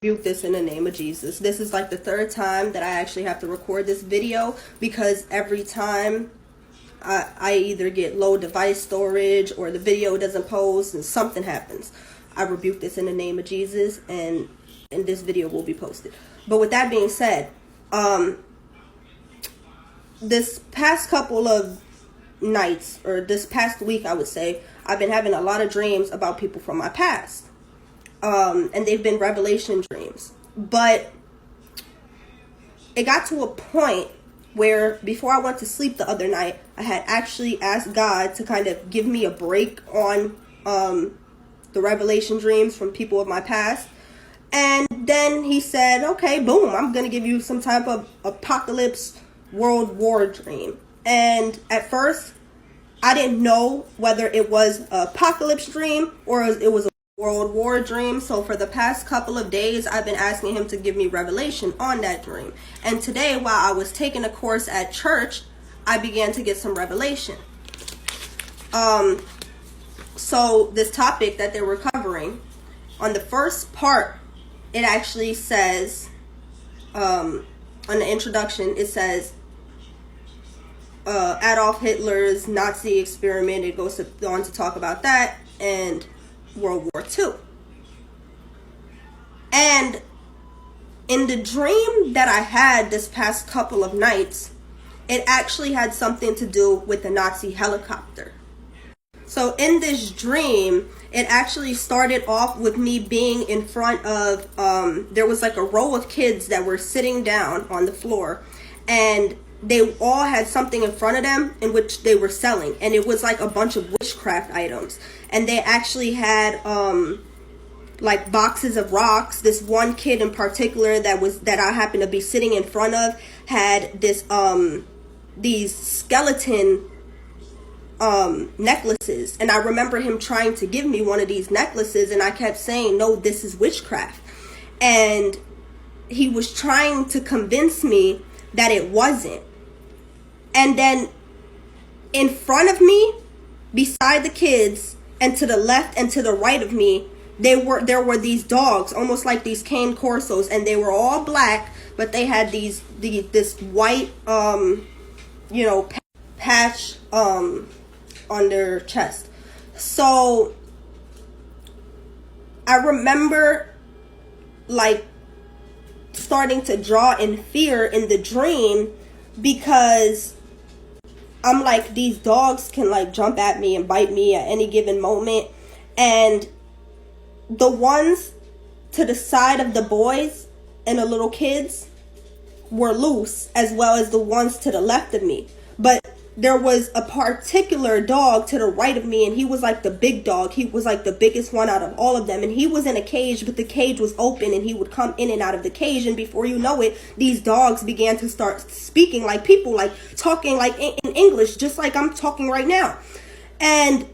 Rebuke this in the name of Jesus. This is like the third time that I actually have to record this video because every time I either get low device storage or the video doesn't post and something happens. I rebuke this in the name of Jesus, and this video will be posted. But with that being said, this past couple of nights, or this past week I would say, I've been having a lot of dreams about people from my past. And they've been revelation dreams. But it got to a point where before I went to sleep the other night, I had actually asked God to kind of give me a break on the revelation dreams from people of my past. And then he said, okay, boom, I'm going to give you some type of apocalypse world war dream. And at first, I didn't know whether it was an apocalypse dream or it was a world war dream. So for the past couple of days, I've been asking him to give me revelation on that dream. And today, while I was taking a course at church, I began to get some revelation. So this topic that they were covering, on the first part, it actually says, on the introduction, it says, Adolf Hitler's Nazi experiment. It goes on to talk about that and World War II. And in the dream that I had this past couple of nights, it actually had something to do with the Nazi helicopter. So in this dream, it actually started off with me being in front of, there was like a row of kids that were sitting down on the floor, and they all had something in front of them in which they were selling, and it was like a bunch of witchcraft items. And they actually had like boxes of rocks. This one kid in particular that I happened to be sitting in front of had this these skeleton necklaces, and I remember him trying to give me one of these necklaces, and I kept saying, no, this is witchcraft. And he was trying to convince me that it wasn't. And then in front of me, beside the kids, and to the left and to the right of me, there were these dogs, almost like these cane corsos, and they were all black, but they had this white patch on their chest. So I remember like starting to draw in fear in the dream, because I'm like, these dogs can like jump at me and bite me at any given moment. And the ones to the side of the boys and the little kids were loose, as well as the ones to the left of me. But there was a particular dog to the right of me, and he was like the big dog. He was like the biggest one out of all of them, and he was in a cage, but the cage was open, and he would come in and out of the cage. And before you know it, these dogs began to start speaking like people, like talking like in English, just like I'm talking right now. And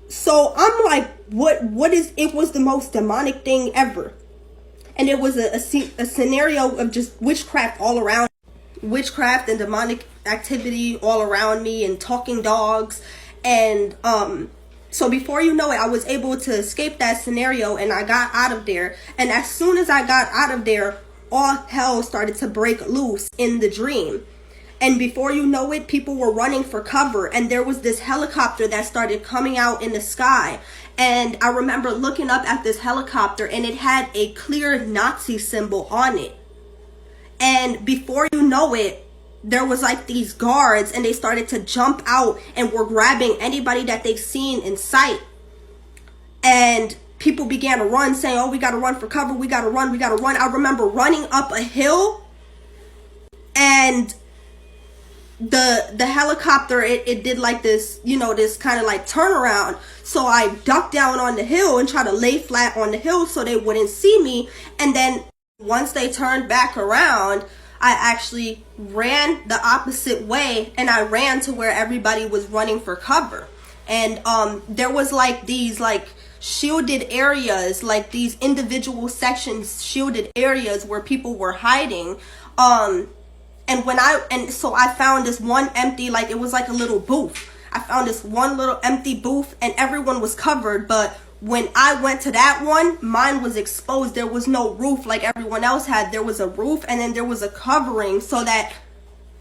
so I'm like, what is, it was the most demonic thing ever. And it was a scenario of just witchcraft all around. Witchcraft and demonic activity all around me, and talking dogs. And so before you know it, I was able to escape that scenario, and I got out of there. And as soon as I got out of there, all hell started to break loose in the dream. And before you know it, people were running for cover, and there was this helicopter that started coming out in the sky. And I remember looking up at this helicopter, and it had a clear Nazi symbol on it. And before you know it, there was like these guards, and they started to jump out and were grabbing anybody that they've seen in sight. And people began to run, saying, oh, we got to run for cover. We got to run. We got to run. I remember running up a hill, and the helicopter, it did like this, this kind of like turnaround. So I ducked down on the hill and tried to lay flat on the hill so they wouldn't see me. And then once they turned back around, I actually ran the opposite way, and I ran to where everybody was running for cover. And there was like these like shielded areas, like these individual sections, shielded areas where people were hiding. And so I found this one empty, like it was like a little booth. I found this one little empty booth, and everyone was covered, but when I went to that one, mine was exposed. There was no roof like everyone else had. There was a roof, and then there was a covering so that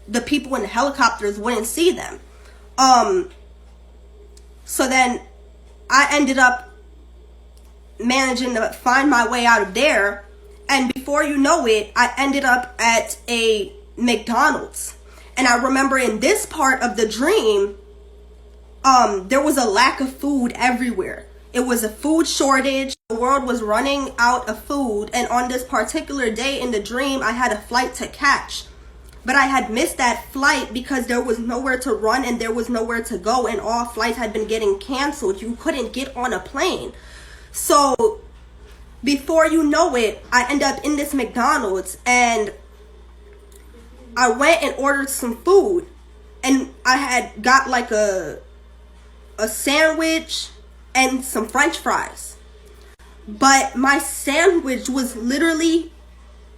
the people in the helicopters wouldn't see them. So then I ended up managing to find my way out of there, and before you know it, I ended up at a McDonald's. And I remember in this part of the dream, there was a lack of food everywhere. It was a food shortage. The world was running out of food. And on this particular day in the dream, I had a flight to catch. But I had missed that flight because there was nowhere to run and there was nowhere to go. And all flights had been getting canceled. You couldn't get on a plane. So before you know it, I end up in this McDonald's. And I went and ordered some food. And I had got like a sandwich and some French fries. But my sandwich was literally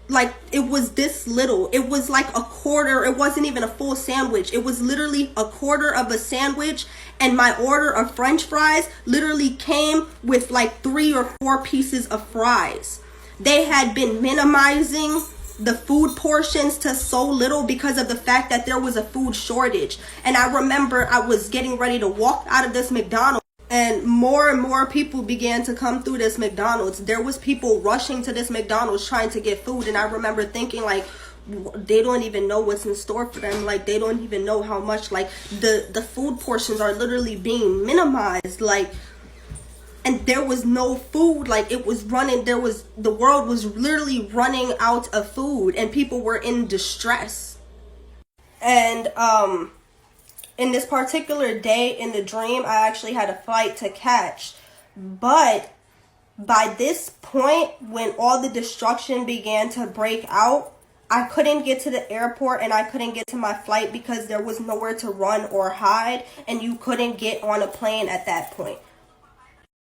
like, it was this little. It was like a quarter. It wasn't even a full sandwich. It was literally a quarter of a sandwich. And my order of French fries literally came with like 3 or 4 pieces of fries. They had been minimizing the food portions to so little because of the fact that there was a food shortage. And I remember I was getting ready to walk out of this McDonald's, and more people began to come through this McDonald's. There was people rushing to this McDonald's trying to get food. And I remember thinking, like, they don't even know what's in store for them. Like, they don't even know how much, like, the food portions are literally being minimized. Like, and there was no food. Like, it was running, the world was literally running out of food, and people were in distress. And in this particular day in the dream, I actually had a flight to catch. But by this point, when all the destruction began to break out, I couldn't get to the airport and I couldn't get to my flight because there was nowhere to run or hide, and you couldn't get on a plane at that point.